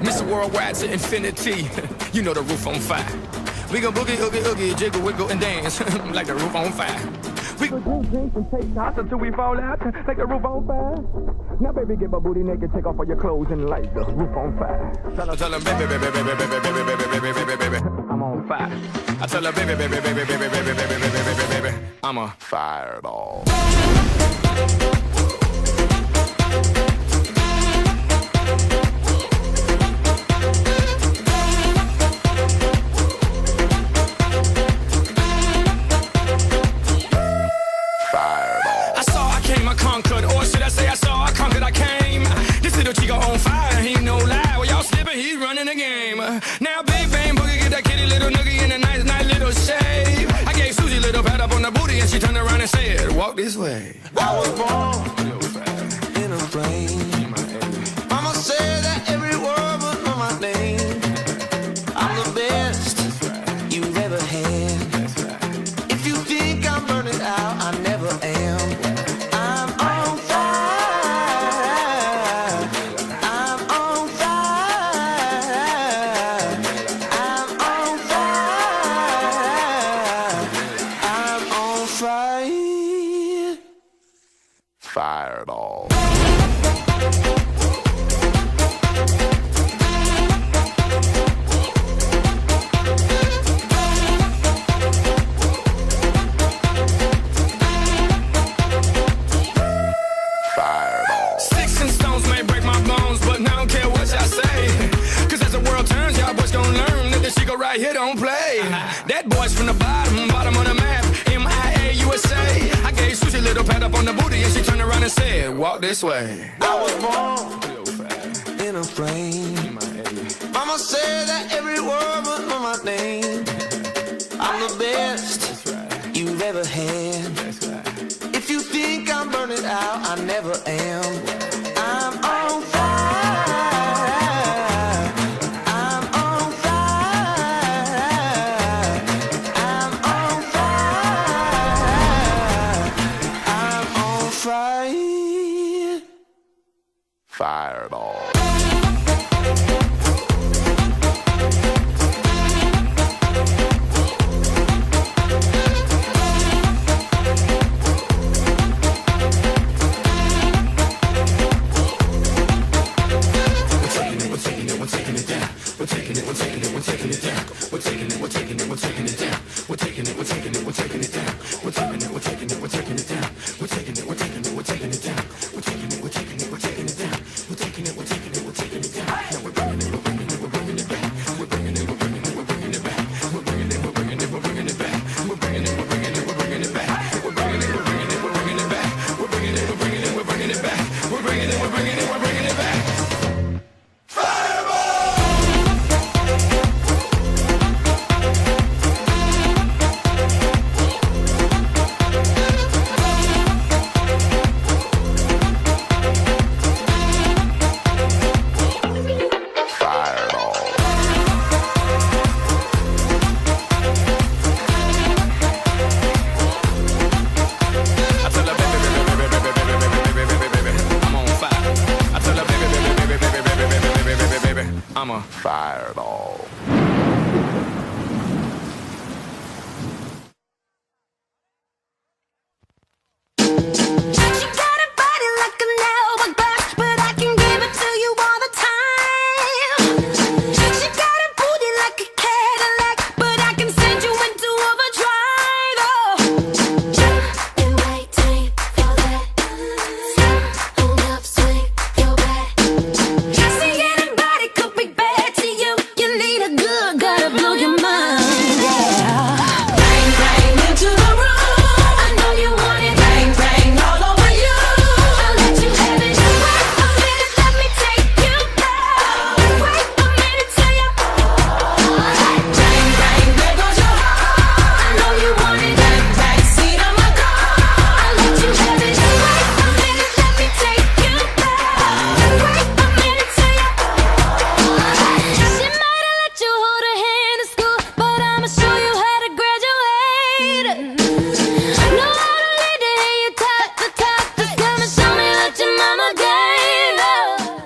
Mr. Worldwide to infinity. You know the roof on fire. We gon' boogie, oogie, oogie, jiggle, wiggle, and dance like the roof on fire. We gon' drink and take shots until we fall out like the roof on fire. Now, baby, get my booty naked, take off all your clothes and light the roof on fire. Tell 'em, baby, baby, baby, baby, baby, baby, baby, baby, baby, baby, I'm on fire. I tell her, baby, baby, baby, baby, baby, baby, baby, baby, baby, baby, I'm a fireball. Conquered, or should I say I saw, I conquered, I came. This little chico on fire, he no lie. Well, y'all slipping, he's running the game. Now, big bang boogie, get that kitty little noogie in a nice, nice little shave. I gave Susie a little pat up on the booty, and she turned around and said, walk this way. I was born in a plane. Mama said that every word was on my name. I'm the best you've ever had. If you think I'm burning out, I never am. Fireball. Sticks and stones may break my bones, but I don't care what y'all say. Cause as the world turns, y'all boys gon' learn that this shit go right here don't play. That boy's from the bottom of the map. USA. I gave Susie a little pat up on the booty and she turned around and said, walk this way. I was born in a plane. Mama said that every word was on my name. I'm the best you've ever had. If you think I'm burning out, I never am. I'm on fire. Fireball. I'm a fireball.